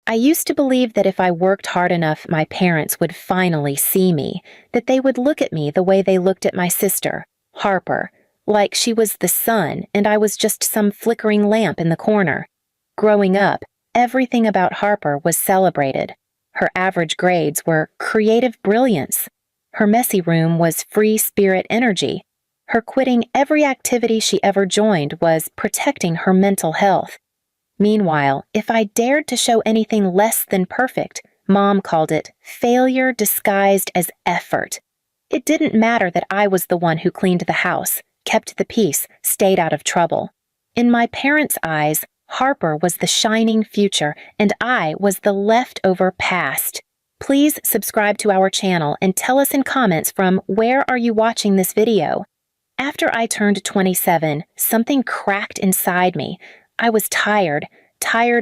I used to believe that if I worked hard enough, my parents would finally see me, that they would look at me the way they looked at my sister, Harper, like she was the sun and I was just some flickering lamp in the corner. Growing up, everything about Harper was celebrated. Her average grades were creative brilliance. Her messy room was free spirit energy. Her quitting every activity she ever joined was protecting her mental health. Meanwhile, if I dared to show anything less than perfect, Mom called it failure disguised as effort. It didn't matter that I was the one who cleaned the house, kept the peace, stayed out of trouble. In my parents' eyes, Harper was the shining future and I was the leftover past. Please subscribe to our channel and tell us in comments from where are you watching this video. After I turned 27, something cracked inside me. I was tired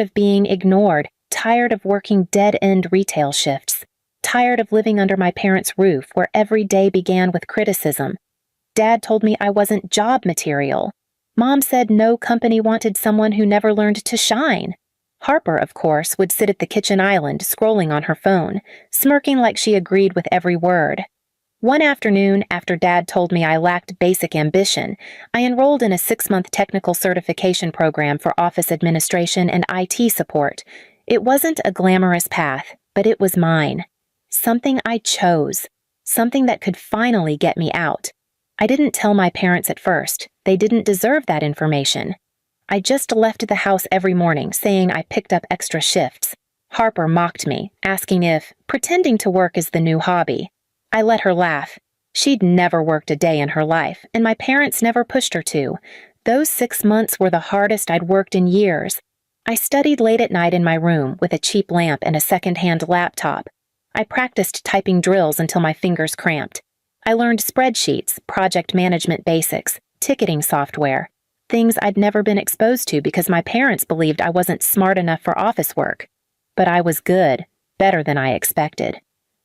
of being ignored, tired of working dead-end retail shifts, tired of living under my parents' roof where every day began with criticism. Dad told me I wasn't job material. Mom said no company wanted someone who never learned to shine. Harper, of course, would sit at the kitchen island scrolling on her phone, smirking like she agreed with every word. One afternoon, after Dad told me I lacked basic ambition, I enrolled in a 6-month technical certification program for office administration and IT support. It wasn't a glamorous path, but it was mine. Something I chose. Something that could finally get me out. I didn't tell my parents at first. They didn't deserve that information. I just left the house every morning saying I picked up extra shifts. Harper mocked me, asking if pretending to work is the new hobby. I let her laugh. She'd never worked a day in her life, and my parents never pushed her to. Those 6 months were the hardest I'd worked in years. I studied late at night in my room with a cheap lamp and a second-hand laptop. I practiced typing drills until my fingers cramped. I learned spreadsheets, project management basics, ticketing software, things I'd never been exposed to because my parents believed I wasn't smart enough for office work. But I was good, better than I expected.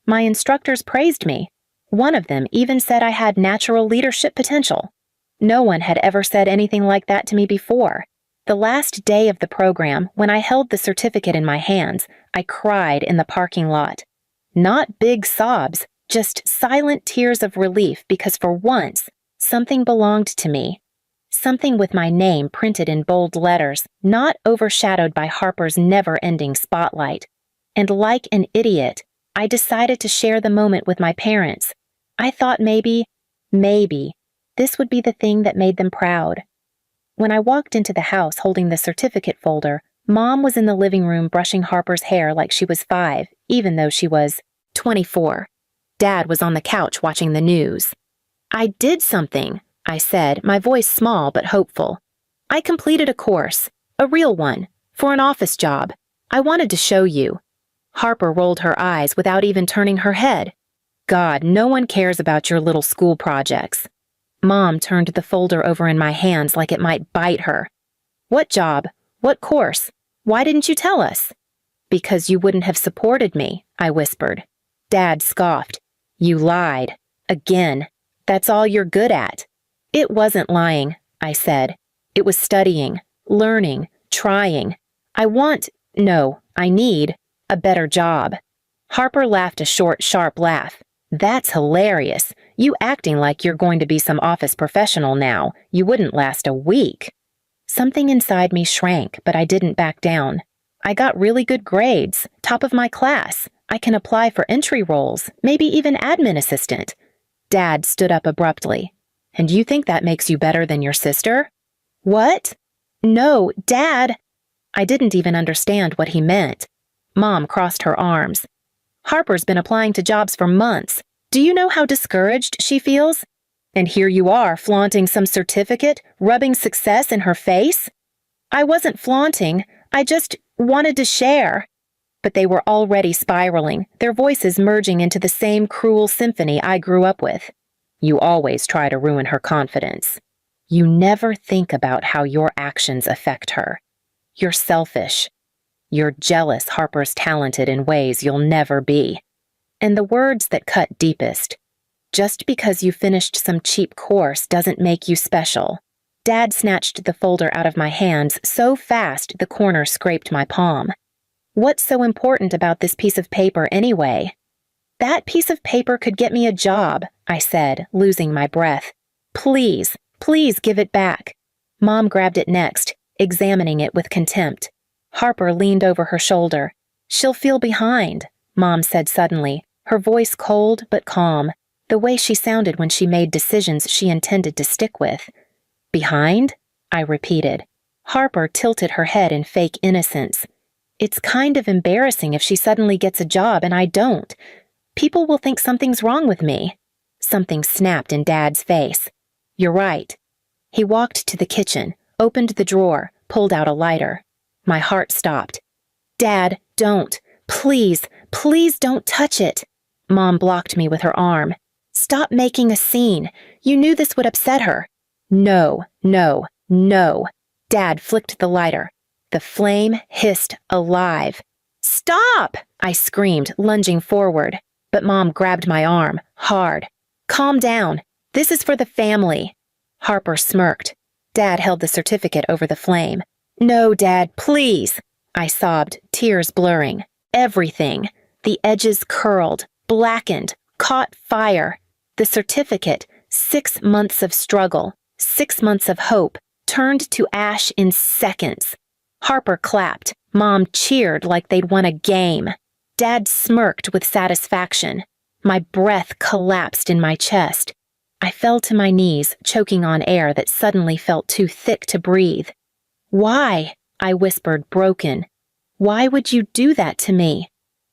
My instructors praised me. One of them even said I had natural leadership potential. No one had ever said anything like that to me before. The last day of the program, when I held the certificate in my hands, I cried in the parking lot. Not big sobs, just silent tears of relief because for once, something belonged to me. Something with my name printed in bold letters, not overshadowed by Harper's never-ending spotlight. And like an idiot, I decided to share the moment with my parents. I thought maybe, this would be the thing that made them proud. When I walked into the house holding the certificate folder, Mom was in the living room brushing Harper's hair like she was 5, even though she was 24. Dad was on the couch watching the news. I did something, I said, my voice small but hopeful. I completed a course, a real one, for an office job. I wanted to show you. Harper rolled her eyes without even turning her head. God, no one cares about your little school projects. Mom turned the folder over in my hands like it might bite her. What job? What course? Why didn't you tell us? Because you wouldn't have supported me, I whispered. Dad scoffed. You lied. Again. That's all you're good at. It wasn't lying, I said. It was studying, learning, trying. I need a better job. Harper laughed a short, sharp laugh. That's hilarious. You acting like you're going to be some office professional now. You wouldn't last a week. Something inside me shrank, but I didn't back down. I got really good grades, top of my class. I can apply for entry roles, maybe even admin assistant. Dad stood up abruptly. And you think that makes you better than your sister? What? No, Dad. I didn't even understand what he meant. Mom crossed her arms. Harper's been applying to jobs for months. Do you know how discouraged she feels? And here you are, flaunting some certificate, rubbing success in her face? I wasn't flaunting. I just wanted to share. But they were already spiraling, their voices merging into the same cruel symphony I grew up with. You always try to ruin her confidence. You never think about how your actions affect her. You're selfish. You're jealous Harper's talented in ways you'll never be. And the words that cut deepest. Just because you finished some cheap course doesn't make you special. Dad snatched the folder out of my hands so fast the corner scraped my palm. What's so important about this piece of paper anyway? That piece of paper could get me a job, I said, losing my breath. Please, please give it back. Mom grabbed it next, examining it with contempt. Harper leaned over her shoulder. She'll feel behind, Mom said suddenly, her voice cold but calm, the way she sounded when she made decisions she intended to stick with. Behind? I repeated. Harper tilted her head in fake innocence. It's kind of embarrassing if she suddenly gets a job and I don't. People will think something's wrong with me. Something snapped in Dad's face. You're right. He walked to the kitchen, opened the drawer, pulled out a lighter. My heart stopped. Dad, don't. Please, please don't touch it. Mom blocked me with her arm. Stop making a scene. You knew this would upset her. No, no, no. Dad flicked the lighter. The flame hissed alive. Stop! I screamed, lunging forward. But Mom grabbed my arm, hard. Calm down. This is for the family. Harper smirked. Dad held the certificate over the flame. No, Dad, please. I sobbed, tears blurring. Everything. The edges curled, blackened, caught fire. The certificate, 6 months of struggle, 6 months of hope, turned to ash in seconds. Harper clapped. Mom cheered like they'd won a game. Dad smirked with satisfaction. My breath collapsed in my chest. I fell to my knees, choking on air that suddenly felt too thick to breathe. Why? I whispered, broken. Why would you do that to me?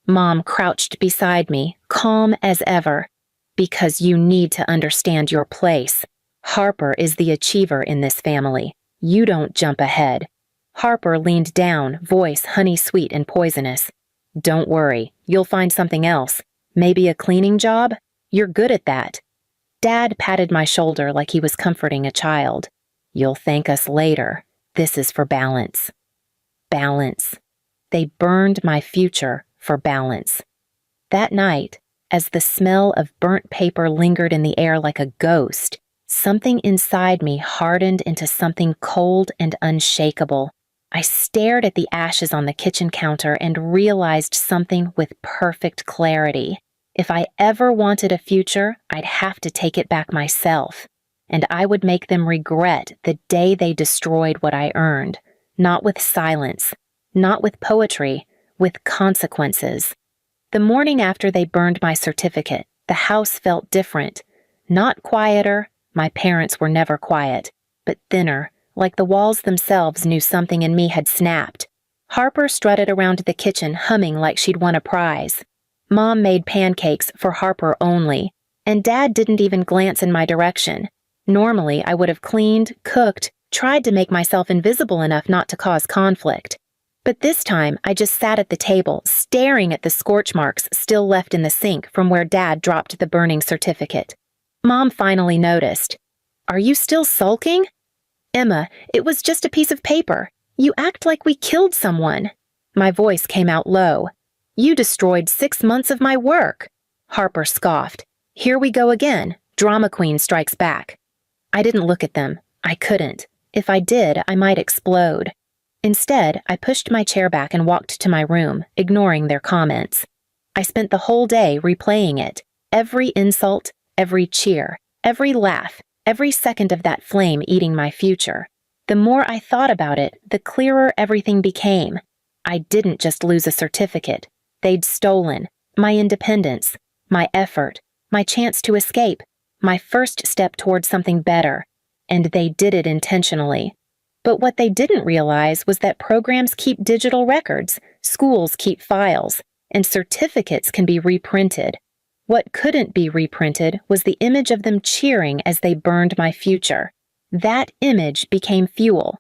Mom crouched beside me, calm as ever. Because you need to understand your place. Harper is the achiever in this family. You don't jump ahead. Harper leaned down, voice honey-sweet and poisonous. Don't worry, you'll find something else. Maybe a cleaning job? You're good at that. Dad patted my shoulder like he was comforting a child. You'll thank us later. This is for balance. Balance. They burned my future for balance. That night, as the smell of burnt paper lingered in the air like a ghost, something inside me hardened into something cold and unshakable. I stared at the ashes on the kitchen counter and realized something with perfect clarity. If I ever wanted a future, I'd have to take it back myself. And I would make them regret the day they destroyed what I earned. Not with silence, not with poetry, with consequences. The morning after they burned my certificate, the house felt different. Not quieter, my parents were never quiet, but thinner, like the walls themselves knew something in me had snapped. Harper strutted around the kitchen humming like she'd won a prize. Mom made pancakes for Harper only, and Dad didn't even glance in my direction. Normally, I would have cleaned, cooked, tried to make myself invisible enough not to cause conflict. But this time, I just sat at the table, staring at the scorch marks still left in the sink from where Dad dropped the burning certificate. Mom finally noticed. Are you still sulking? Emma, it was just a piece of paper. You act like we killed someone. My voice came out low. You destroyed 6 months of my work. Harper scoffed. Here we go again. Drama queen strikes back. I didn't look at them. I couldn't. If I did, I might explode. Instead, I pushed my chair back and walked to my room, ignoring their comments. I spent the whole day replaying it. Every insult, every cheer, every laugh, every second of that flame eating my future. The more I thought about it, the clearer everything became. I didn't just lose a certificate. They'd stolen my independence, my effort, my chance to escape, my first step towards something better. And they did it intentionally. But what they didn't realize was that programs keep digital records, schools keep files, and certificates can be reprinted. What couldn't be reprinted was the image of them cheering as they burned my future. That image became fuel.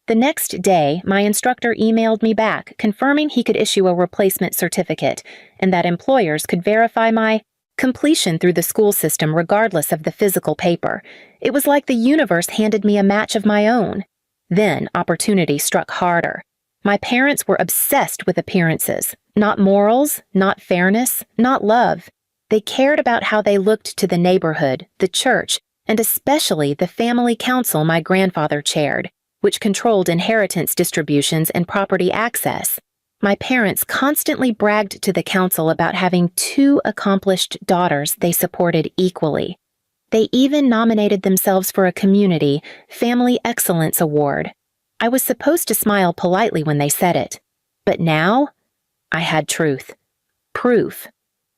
The next day, my instructor emailed me back, confirming he could issue a replacement certificate, and that employers could verify my completion through the school system regardless of the physical paper. It was like the universe handed me a match of my own. Then, opportunity struck harder. My parents were obsessed with appearances, not morals, not fairness, not love. They cared about how they looked to the neighborhood, the church, and especially the family council my grandfather chaired, which controlled inheritance distributions and property access. My parents constantly bragged to the council about having 2 accomplished daughters they supported equally. They even nominated themselves for a community Family Excellence Award. I was supposed to smile politely when they said it. But now, I had truth. Proof.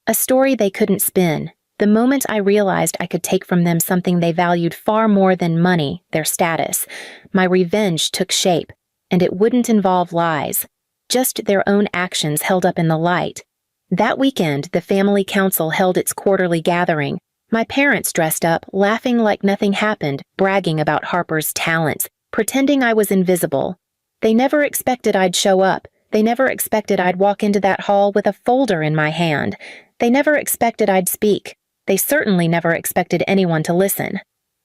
A story they couldn't spin. The moment I realized I could take from them something they valued far more than money, their status, my revenge took shape, and it wouldn't involve lies, just their own actions held up in the light. That weekend, the family council held its quarterly gathering. My parents dressed up, laughing like nothing happened, bragging about Harper's talents, pretending I was invisible. They never expected I'd show up. They never expected I'd walk into that hall with a folder in my hand. They never expected I'd speak. They certainly never expected anyone to listen.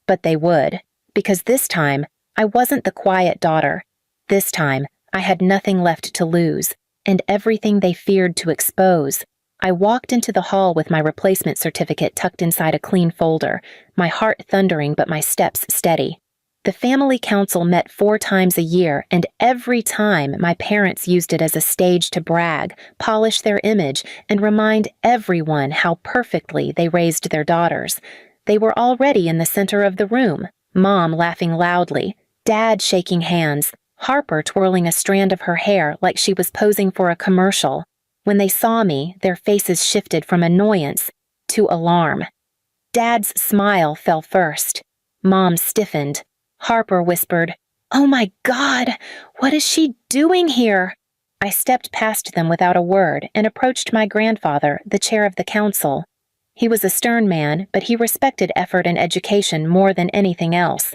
But they would, because this time, I wasn't the quiet daughter. This time, I had nothing left to lose, and everything they feared to expose. I walked into the hall with my replacement certificate tucked inside a clean folder, my heart thundering but my steps steady. The family council met 4 times a year, and every time my parents used it as a stage to brag, polish their image, and remind everyone how perfectly they raised their daughters. They were already in the center of the room, Mom laughing loudly, Dad shaking hands, Harper twirling a strand of her hair like she was posing for a commercial. When they saw me, their faces shifted from annoyance to alarm. Dad's smile fell first. Mom stiffened. Harper whispered, "Oh my God, what is she doing here?" I stepped past them without a word and approached my grandfather, the chair of the council. He was a stern man, but he respected effort and education more than anything else.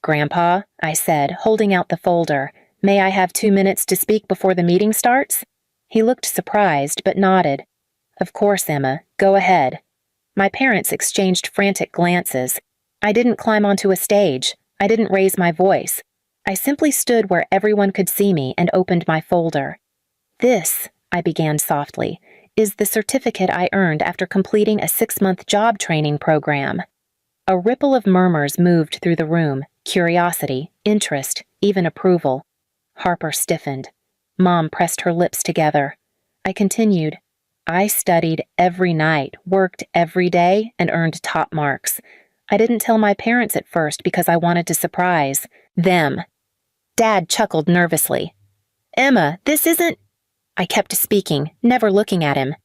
"Grandpa," I said, holding out the folder, "may I have 2 minutes to speak before the meeting starts?" He looked surprised, but nodded. "Of course, Emma, go ahead." My parents exchanged frantic glances. I didn't climb onto a stage. I didn't raise my voice. I simply stood where everyone could see me and opened my folder. "This," I began softly, "is the certificate I earned after completing a 6-month job training program." A ripple of murmurs moved through the room, curiosity, interest, even approval. Harper stiffened. Mom pressed her lips together. I continued. "I studied every night, worked every day, and earned top marks. I didn't tell my parents at first because I wanted to surprise them." Dad chuckled nervously. "Emma, this isn't—" I kept speaking, never looking at him.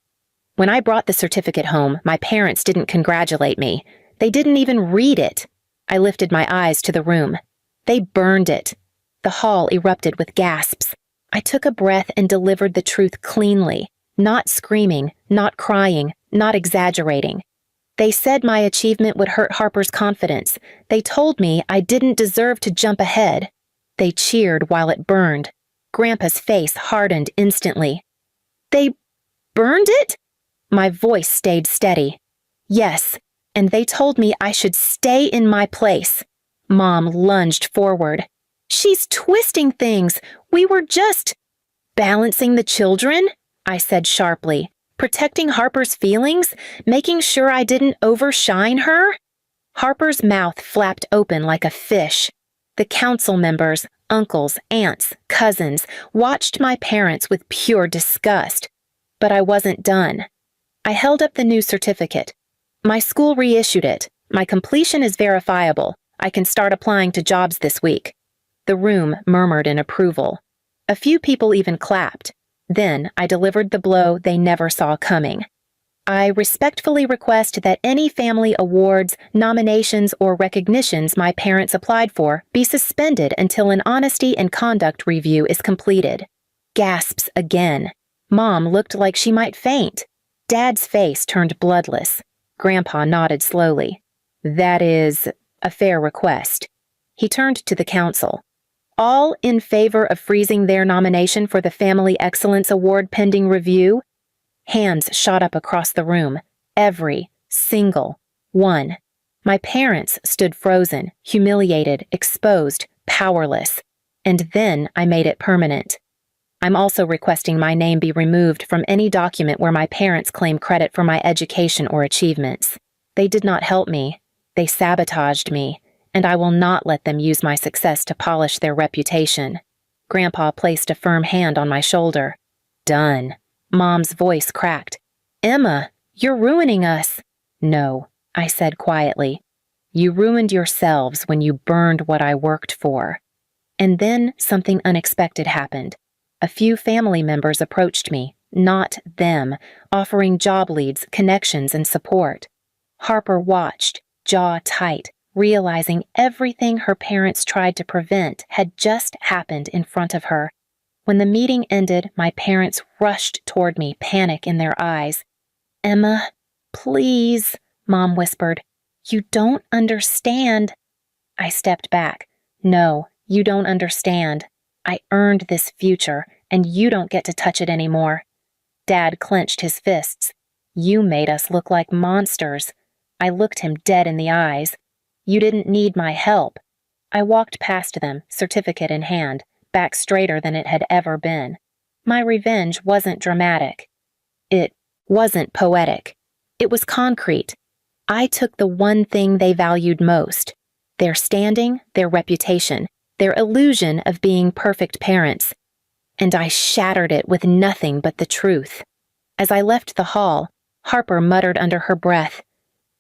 "When I brought the certificate home, my parents didn't congratulate me. They didn't even read it." I lifted my eyes to the room. "They burned it." The hall erupted with gasps. I took a breath and delivered the truth cleanly, not screaming, not crying, not exaggerating. They said my achievement would hurt Harper's confidence. They told me I didn't deserve to jump ahead. They cheered while it burned. Grandpa's face hardened instantly. "They burned it?" My voice stayed steady. "Yes, and they told me I should stay in my place." Mom lunged forward. "She's twisting things. We were just—" "Balancing the children?" I said sharply. "Protecting Harper's feelings? Making sure I didn't overshine her?" Harper's mouth flapped open like a fish. The council members, uncles, aunts, cousins, watched my parents with pure disgust. But I wasn't done. I held up the new certificate. "My school reissued it. My completion is verifiable. I can start applying to jobs this week." The room murmured in approval. A few people even clapped. Then I delivered the blow they never saw coming. "I respectfully request that any family awards, nominations, or recognitions my parents applied for be suspended until an honesty and conduct review is completed." Gasps again. Mom looked like she might faint. Dad's face turned bloodless. Grandpa nodded slowly. "That is a fair request." He turned to the council. "All in favor of freezing their nomination for the Family Excellence Award pending review?" Hands shot up across the room. Every single one. My parents stood frozen, humiliated, exposed, powerless. And then I made it permanent. "I'm also requesting my name be removed from any document where my parents claim credit for my education or achievements. They did not help me. They sabotaged me. And I will not let them use my success to polish their reputation." Grandpa placed a firm hand on my shoulder. done. Mom's voice cracked. Emma, you're ruining us. No, I said quietly. You ruined yourselves when you burned what I worked for. And then something unexpected happened. A few family members approached me, not them, offering job leads, connections, and support. Harper watched, jaw tight, realizing everything her parents tried to prevent had just happened in front of her. When the meeting ended, my parents rushed toward me, panic in their eyes. Emma, please, Mom whispered. You don't understand. I stepped back. No, you don't understand. I earned this future, and you don't get to touch it anymore. Dad clenched his fists. You made us look like monsters. I looked him dead in the eyes. You didn't need my help. I walked past them, certificate in hand, back straighter than it had ever been. My revenge wasn't dramatic. It wasn't poetic. It was concrete. I took the one thing they valued most: their standing, their reputation, their illusion of being perfect parents, and I shattered it with nothing but the truth. As I left the hall, Harper muttered under her breath,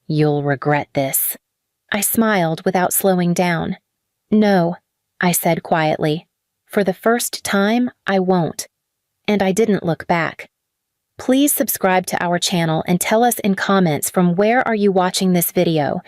"You'll regret this." I smiled without slowing down. "No," I said quietly. "For the first time, I won't." And I didn't look back. Please subscribe to our channel and tell us in comments from where are you watching this video.